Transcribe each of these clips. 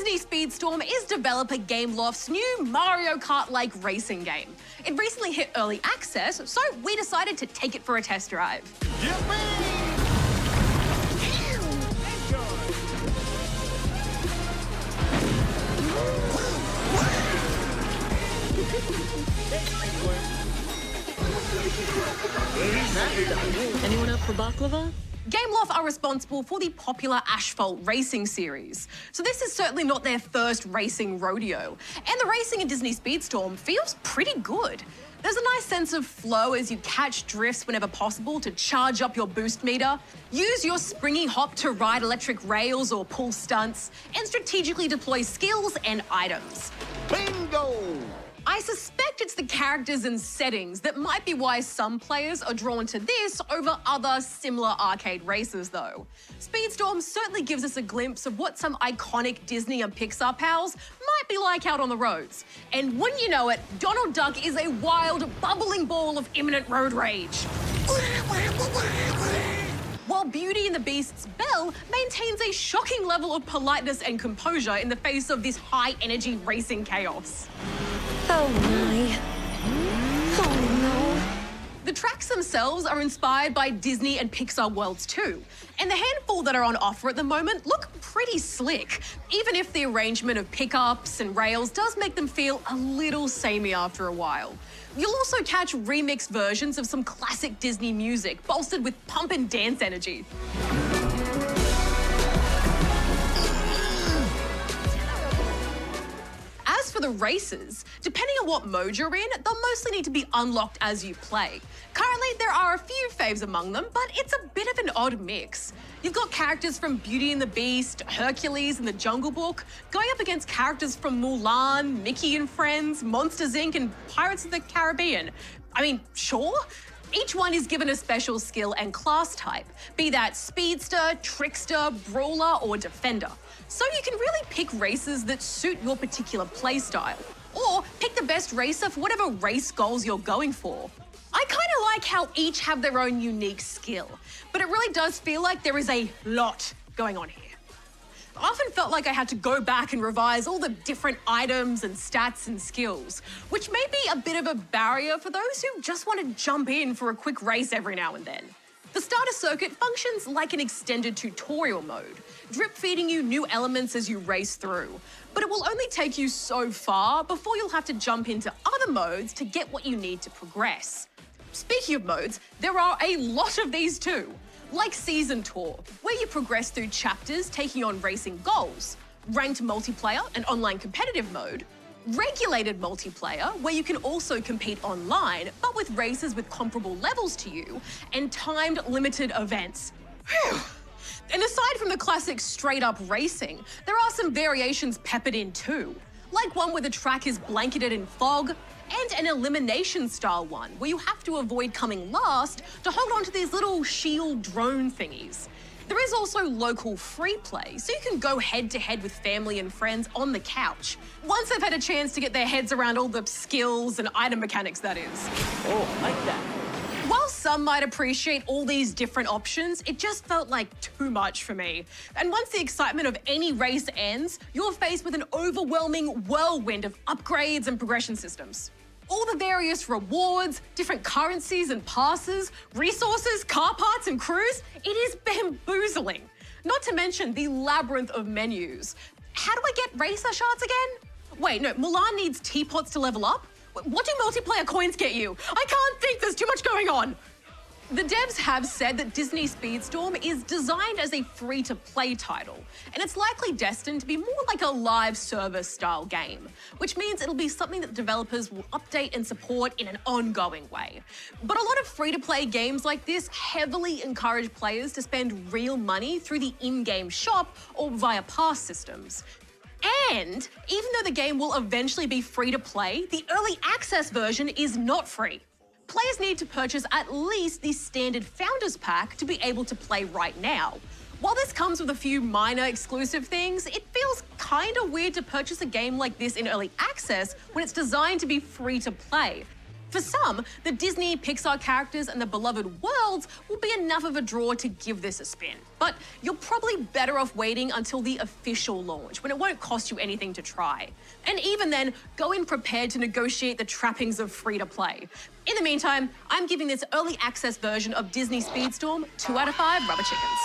Disney Speedstorm is developer Gameloft's new Mario Kart-like racing game. It recently hit early access, so we decided to take it for a test drive. Anyone up for baklava? Gameloft are responsible for the popular Asphalt racing series, so this is certainly not their first racing rodeo. And the racing in Disney Speedstorm feels pretty good. There's a nice sense of flow as you catch drifts whenever possible to charge up your boost meter, use your springy hop to ride electric rails or pull stunts, and strategically deploy skills and items. Bingo! I suspect it's the characters and settings that might be why some players are drawn to this over other similar arcade races, though. Speedstorm certainly gives us a glimpse of what some iconic Disney and Pixar pals might be like out on the roads. And wouldn't you know it, Donald Duck is a wild, bubbling ball of imminent road rage. While Beauty and the Beast's Belle maintains a shocking level of politeness and composure in the face of this high-energy racing chaos. Oh my. Oh no. The tracks themselves are inspired by Disney and Pixar worlds too, and the handful that are on offer at the moment look pretty slick, even if the arrangement of pickups and rails does make them feel a little samey after a while. You'll also catch remixed versions of some classic Disney music, bolstered with pump and dance energy. As for the races, depending on what mode you're in, they'll mostly need to be unlocked as you play. Currently, there are a few faves among them, but it's a bit of an odd mix. You've got characters from Beauty and the Beast, Hercules and the Jungle Book, going up against characters from Mulan, Mickey and Friends, Monsters, Inc. and Pirates of the Caribbean. I mean, sure. Each one is given a special skill and class type, be that speedster, trickster, brawler, or defender. So you can really pick races that suit your particular playstyle, or pick the best racer for whatever race goals you're going for. I kind of like how each have their own unique skill, but it really does feel like there is a lot going on here. I often felt like I had to go back and revise all the different items and stats and skills, which may be a bit of a barrier for those who just want to jump in for a quick race every now and then. The starter circuit functions like an extended tutorial mode, drip-feeding you new elements as you race through, but it will only take you so far before you'll have to jump into other modes to get what you need to progress. Speaking of modes, there are a lot of these too, like Season Tour, where you progress through chapters taking on racing goals, ranked multiplayer and online competitive mode, regulated multiplayer, where you can also compete online, but with races with comparable levels to you, and timed limited events. Whew. And aside from the classic straight-up racing, there are some variations peppered in too, like one where the track is blanketed in fog, and an elimination-style one where you have to avoid coming last to hold on to these little shield drone thingies. There is also local free play, so you can go head-to-head with family and friends on the couch, once they've had a chance to get their heads around all the skills and item mechanics, that is. Oh, I like that. While some might appreciate all these different options, it just felt like too much for me. And once the excitement of any race ends, you're faced with an overwhelming whirlwind of upgrades and progression systems. All the various rewards, different currencies and passes, resources, car parts and crews, it is bamboozling. Not to mention the labyrinth of menus. How do I get racer shards again? Wait, no, Mulan needs teapots to level up? What do multiplayer coins get you? I can't think, there's too much going on. The devs have said that Disney Speedstorm is designed as a free-to-play title, and it's likely destined to be more like a live service style game, which means it'll be something that developers will update and support in an ongoing way. But a lot of free-to-play games like this heavily encourage players to spend real money through the in-game shop or via pass systems. And even though the game will eventually be free to play, the early access version is not free. Players need to purchase at least the standard Founders Pack to be able to play right now. While this comes with a few minor exclusive things, it feels kinda weird to purchase a game like this in early access when it's designed to be free to play. For some, the Disney, Pixar characters and the beloved worlds will be enough of a draw to give this a spin. But you're probably better off waiting until the official launch, when it won't cost you anything to try. And even then, go in prepared to negotiate the trappings of free-to-play. In the meantime, I'm giving this early access version of Disney Speedstorm 2 out of 5 rubber chickens.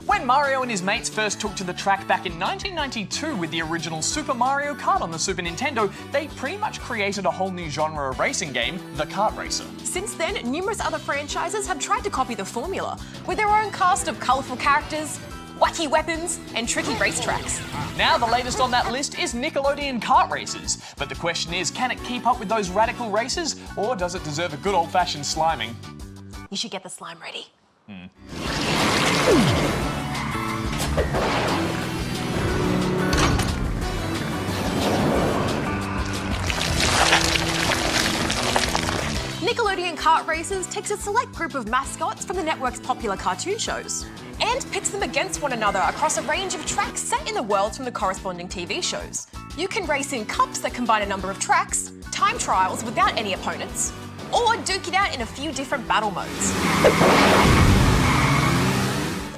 When Mario and his mates first took to the track back in 1992 with the original Super Mario Kart on the Super Nintendo, they pretty much created a whole new genre of racing game, the kart racer. Since then, numerous other franchises have tried to copy the formula, with their own cast of colourful characters, wacky weapons, and tricky racetracks. Now the latest on that list is Nickelodeon Kart Racers. But the question is, can it keep up with those radical races, or does it deserve a good old-fashioned sliming? You should get the slime ready. Nickelodeon Kart Racers takes a select group of mascots from the network's popular cartoon shows and pits them against one another across a range of tracks set in the worlds from the corresponding TV shows. You can race in cups that combine a number of tracks, time trials without any opponents, or duke it out in a few different battle modes.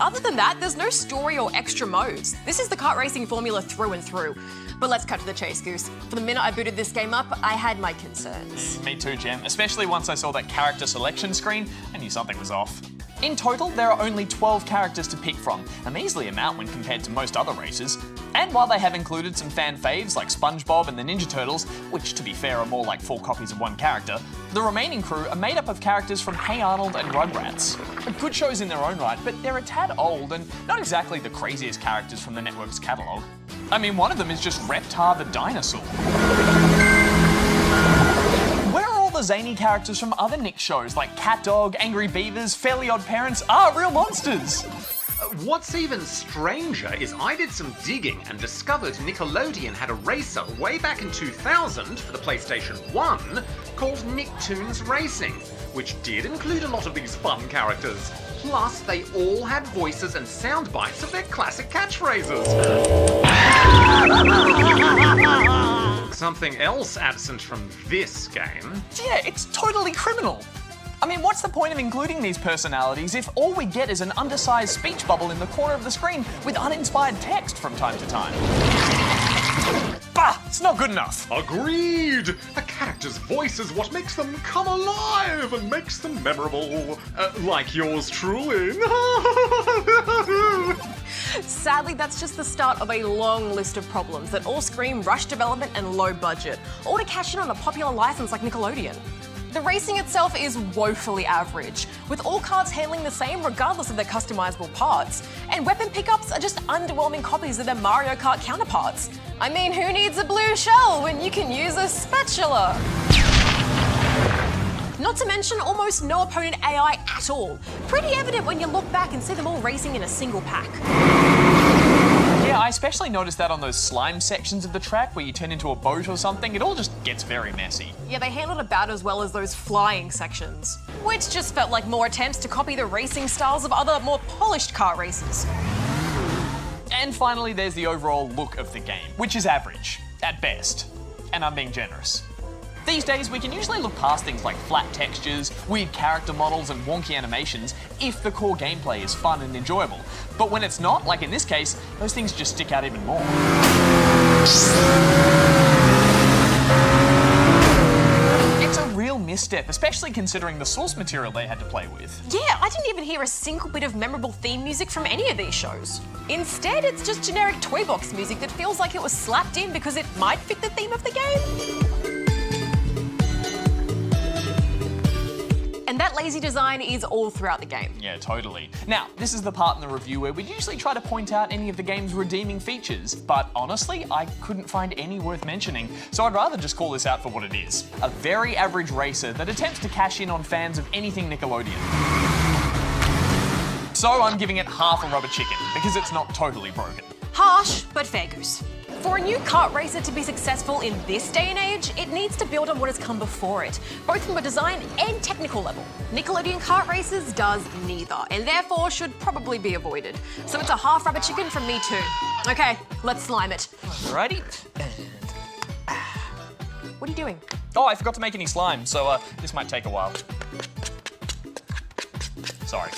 Other than that, there's no story or extra modes. This is the kart racing formula through and through. But let's cut to the chase, Goose. For the minute I booted this game up, I had my concerns. Me too, Jem. Especially once I saw that character selection screen, I knew something was off. In total, there are only 12 characters to pick from, a measly amount when compared to most other races. And while they have included some fan faves like SpongeBob and the Ninja Turtles, which to be fair are more like 4 copies of one character, the remaining crew are made up of characters from Hey Arnold and Rugrats. Good shows in their own right, but they're a tad old and not exactly the craziest characters from the network's catalogue. I mean, one of them is just Reptar the dinosaur. Where are all the zany characters from other Nick shows like Cat Dog, Angry Beavers, Fairly Odd Parents are real monsters? What's even stranger is I did some digging and discovered Nickelodeon had a racer way back in 2000 for the PlayStation 1 called Nicktoons Racing, which did include a lot of these fun characters. Plus, they all had voices and sound bites of their classic catchphrases. Something else absent from this game. Yeah, it's totally criminal. I mean, what's the point of including these personalities if all we get is an undersized speech bubble in the corner of the screen with uninspired text from time to time? Bah! It's not good enough. Agreed! A character's voice is what makes them come alive and makes them memorable. Like yours truly. Sadly, that's just the start of a long list of problems that all scream rush development and low budget, or to cash in on a popular license like Nickelodeon. The racing itself is woefully average, with all cards handling the same regardless of their customizable parts, and weapon pickups are just underwhelming copies of their Mario Kart counterparts. I mean, who needs a blue shell when you can use a spatula? Not to mention almost no opponent AI at all. Pretty evident when you look back and see them all racing in a single pack. Yeah, I especially noticed that on those slime sections of the track where you turn into a boat or something. It all just gets very messy. Yeah, they handled it about as well as those flying sections, which just felt like more attempts to copy the racing styles of other, more polished kart races. And finally, there's the overall look of the game, which is average, at best. And I'm being generous. These days, we can usually look past things like flat textures, weird character models, and wonky animations if the core gameplay is fun and enjoyable. But when it's not, like in this case, those things just stick out even more. It's a real misstep, especially considering the source material they had to play with. Yeah, I didn't even hear a single bit of memorable theme music from any of these shows. Instead, it's just generic toy box music that feels like it was slapped in because it might fit the theme of the game. And that lazy design is all throughout the game. Yeah, totally. Now, this is the part in the review where we usually try to point out any of the game's redeeming features, but honestly, I couldn't find any worth mentioning, so I'd rather just call this out for what it is. A very average racer that attempts to cash in on fans of anything Nickelodeon. So I'm giving it half a rubber chicken, because it's not totally broken. Harsh, but fair, Goose. For a new kart racer to be successful in this day and age, it needs to build on what has come before it, both from a design and technical level. Nickelodeon Kart Racers does neither, and therefore should probably be avoided. So it's a half rubber chicken from me too. Okay, let's slime it. Alrighty. What are you doing? Oh, I forgot to make any slime, so this might take a while. Sorry.